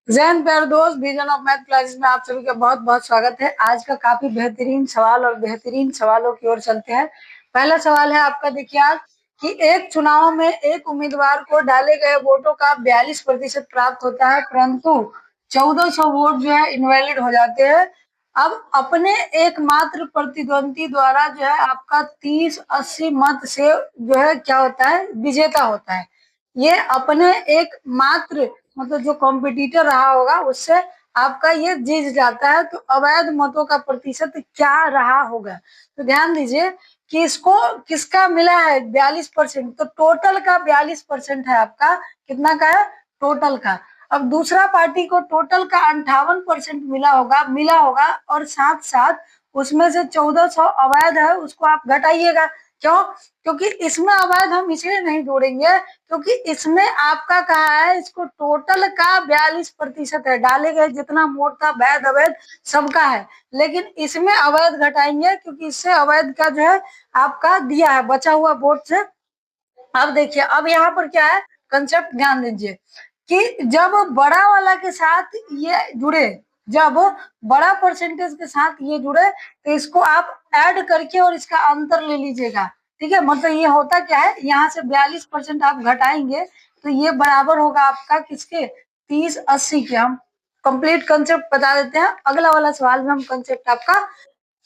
जैन प्यारे दोस्त, vision of math classes में आप सभी का बहुत बहुत स्वागत है। आज का काफी बेहतरीन सवाल और बेहतरीन सवालों की ओर चलते हैं। पहला सवाल है आपका, देखिए आज कि एक चुनाव में एक उम्मीदवार को डाले गए वोटों का 42% प्राप्त होता है, परंतु 1400 वोट जो है इनवैलिड हो जाते हैं। अब अपने एकमात्र प्रतिद्वंदी द्वारा जो है आपका 30-80 मत से जो है क्या होता है, विजेता होता है। ये अपने एक मात्र मतलब जो कॉम्पिटिटर रहा होगा उससे आपका ये जीत जाता है। तो अवैध मतों का प्रतिशत क्या रहा होगा? तो ध्यान दीजिए कि इसको किसका मिला है 42%, तो टोटल का 42% है आपका। कितना का है? टोटल का। अब दूसरा पार्टी को टोटल का 58% मिला होगा और साथ साथ उसमें से 1400 अवैध है, उसको आप घटाइएगा। क्यों? क्योंकि इसमें अवैध हम इसलिए नहीं जोड़ेंगे क्योंकि इसमें आपका कहा है इसको टोटल का 42% है, डाले गए जितना वोट था वैध अवैध सबका है, लेकिन इसमें अवैध घटाएंगे क्योंकि इससे अवैध का जो है आपका दिया है बचा हुआ वोट से। अब देखिए, अब यहाँ पर क्या है कंसेप्ट, ध्यान दीजिए कि जब बड़ा वाला के साथ ये जुड़े, जब बड़ा परसेंटेज के साथ ये जुड़े तो इसको आप ऐड करके और इसका अंतर ले लीजिएगा। ठीक है, मतलब ये होता क्या है, यहाँ से 42% आप घटाएंगे तो ये बराबर होगा आपका किसके, 30-80 के। हम कंप्लीट कंसेप्ट बता देते हैं, अगला वाला सवाल में हम कंसेप्ट आपका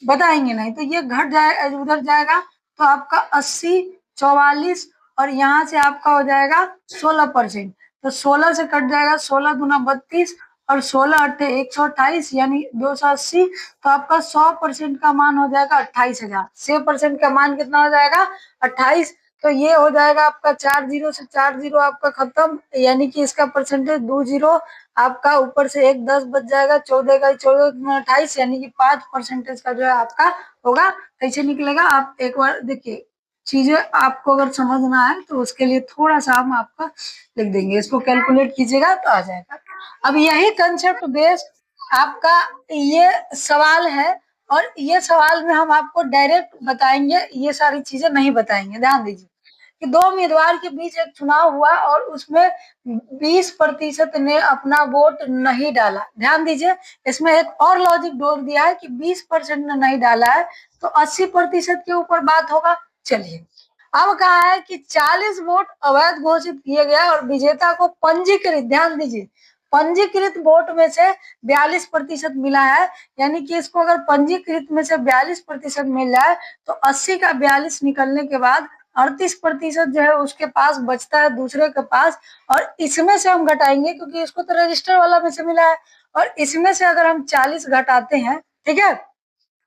बताएंगे नहीं। तो ये घट जाए उधर जाएगा तो आपका 80-44 और यहाँ से आपका हो जाएगा 16%। तो 16 से कट जाएगा, 16 दूना 32 और 16 अट्ठे 128 यानी 280। तो आपका 100% का मान हो जाएगा 28,000। 6% का मान कितना हो जाएगा? 28। तो ये हो जाएगा आपका 4 जीरो से 4 जीरो आपका खत्म, यानी कि इसका परसेंटेज 2 जीरो आपका, ऊपर से एक 10 बच जाएगा, 14 का 14 28 यानी कि 5% का जो है आपका होगा। कैसे निकलेगा आप एक बार देखिए, चीजें आपको अगर समझना है तो उसके लिए थोड़ा सा हम आपका लिख देंगे, इसको कैलकुलेट कीजिएगा तो आ जाएगा। अब यही कंसेप्ट बेस्ड आपका ये सवाल है और ये सवाल में हम आपको डायरेक्ट बताएंगे, ये सारी चीजें नहीं बताएंगे। ध्यान दीजिए कि दो उम्मीदवार के बीच एक चुनाव हुआ और उसमें 20% ने अपना वोट नहीं डाला। ध्यान दीजिए, इसमें एक और लॉजिक जोड़ दिया है कि 20% ने नहीं डाला है तो 80% के ऊपर बात होगा। चलिए, अब कहा है कि 40 वोट अवैध घोषित किए गए और विजेता को पंजीकृत, ध्यान दीजिए, पंजीकृत वोट में से 42% मिला है, यानी कि इसको अगर पंजीकृत में से 42% मिल जाए तो 80 का 42 निकलने के बाद 38% जो है उसके पास बचता है दूसरे के पास, और इसमें से हम घटाएंगे क्योंकि इसको तो रजिस्टर वाला में से मिला है, और इसमें से अगर हम 40 घटाते हैं, ठीक है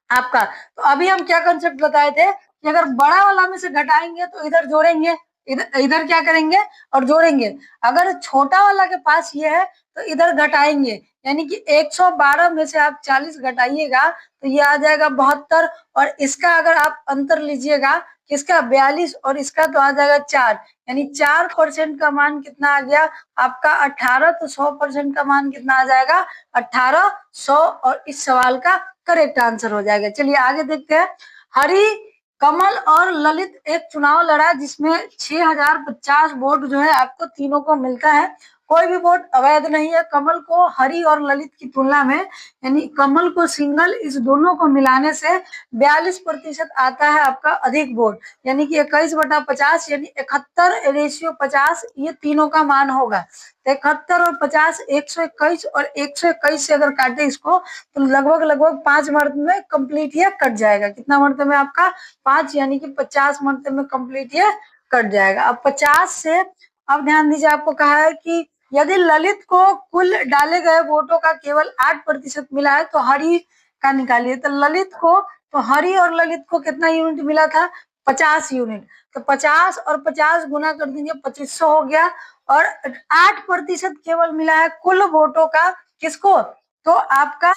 आपका, तो अभी हम क्या कंसेप्ट बताए थे कि अगर बड़ा वाला में से घटाएंगे तो इधर जोड़ेंगे, इधर इधर क्या करेंगे और जोड़ेंगे। अगर छोटा वाला के पास ये है तो इधर घटाएंगे, यानी कि 112 में से आप 40 घटाइएगा तो ये आ जाएगा 72, और इसका अगर आप अंतर लीजिएगा किसका 42 और इसका तो आ जाएगा 4, यानी 4% का मान कितना आ गया आपका 18। तो 100% का मान कितना आ जाएगा 1800, और इस सवाल का करेक्ट आंसर हो जाएगा। चलिए आगे देखते हैं। हरि, कमल और ललित एक चुनाव लड़ा जिसमें 6050 वोट जो है आपको तीनों को मिलता है। कोई भी वोट अवैध नहीं है। कमल को हरि और ललित की तुलना में, यानी कमल को सिंगल, इस दोनों को मिलाने से 42% आता है आपका अधिक वोट, यानी कि 21/50 यानी 71:50 ये तीनों का मान होगा। 71 और 50 121, और 121 से अगर काटे इसको तो लगभग लगभग 5 मर्तबे में कंप्लीट ये कट जाएगा। कितना मर्तबे में आपका 5, यानी कि 50 मर्तबे में कंप्लीट ये कट जाएगा। अब 50 से, अब ध्यान दीजिए, आपको कहा है कि यदि ललित को कुल डाले गए वोटों का केवल 8% मिला है तो हरि का निकालिए। तो ललित को, तो हरि और ललित को कितना यूनिट मिला था? 50 यूनिट। तो 50 और 50 गुना कर दीजिए, 2500 हो गया, और 8% केवल मिला है कुल वोटों का। किसको? तो आपका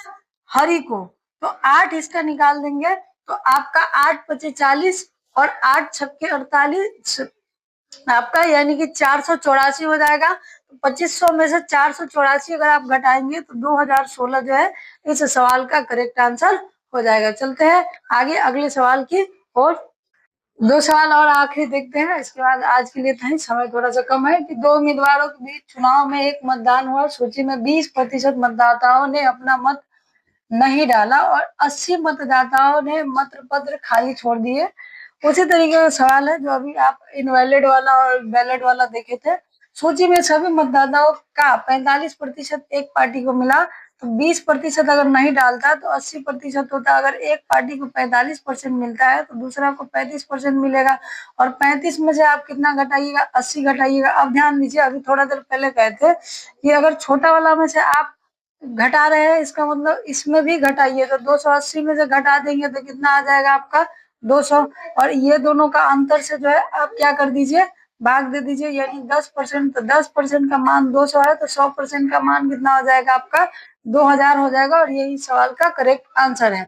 हरि को। तो 8 इसका निकाल देंगे तो आपका 8×5 = 40 और 8×6 = 48 आपका, यानी कि 484 हो जाएगा। तो 2500 में से 484 अगर आप घटाएंगे तो 2016 जो है इस सवाल का करेक्ट आंसर हो जाएगा। चलते हैं आगे अगले सवाल की ओर। दो सवाल और आखिरी देखते हैं, इसके बाद आज के लिए था ही, समय थोड़ा सा कम है। कि दो उम्मीदवारों के बीच चुनाव में एक मतदान हुआ, सूची में 20% मतदाताओं ने अपना मत नहीं डाला और 80 मतदाताओं ने मत पत्र खाली छोड़ दिए। उसी तरीके का सवाल है जो अभी आप इनवैलिड वाला और बैलेट वाला देखे थे। सूची में सभी मतदाताओं का 45% एक पार्टी को मिला, तो 20% अगर नहीं डालता तो 80% होता। अगर एक पार्टी को 45% मिलता है तो दूसरा को 35% मिलेगा। और 35 में से आप कितना घटाइएगा, 80 घटाइएगा। अब ध्यान दीजिए, अभी थोड़ा देर पहले कहे थे कि अगर छोटा वाला में से आप घटा रहे हैं, इसका मतलब इसमें भी घटाइए, तो 280 में से घटा देंगे तो कितना आ जाएगा आपका 200। और ये दोनों का अंतर से जो है आप क्या कर दीजिए, भाग दे दीजिए, यानी 10%। तो 10% का मान 200 है, तो 100% का मान कितना हो जाएगा आपका 2000 हो जाएगा। और यही सवाल का करेक्ट आंसर है।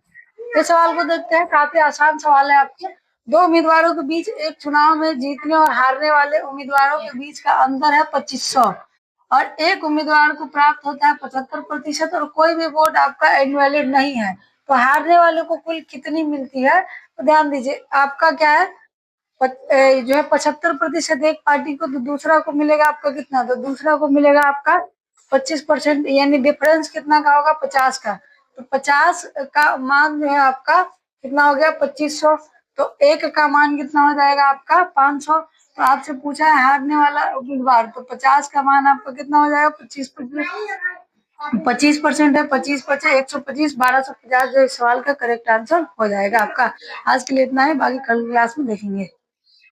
इस सवाल को देखते हैं, काफी आसान सवाल है आपके। दो उम्मीदवारों के बीच एक चुनाव में जीतने और हारने वाले उम्मीदवारों के बीच का अंतर है 2500, और एक उम्मीदवार को प्राप्त होता है 75%, और कोई भी वोट आपका इनवैलिड नहीं है। तो हारने वाले को कुल कितनी मिलती है, तो ध्यान दीजिए, आपका क्या है, जो है 75% एक पार्टी को, तो दूसरा को मिलेगा आपका कितना, तो दूसरा को मिलेगा आपका 25%, यानी डिफरेंस कितना का होगा, 50 का। तो 50 का मान जो है आपका कितना हो गया, 2500। तो एक का मान कितना हो जाएगा आपका 500। तो आपसे पूछा है हारने वाला उम्मीदवार, तो 50 का मान आपका कितना हो जाएगा, 25% है। 25% 125, 1250 जो इस सवाल का करेक्ट आंसर हो जाएगा आपका। आज के लिए इतना है, बाकी कल क्लास में देखेंगे।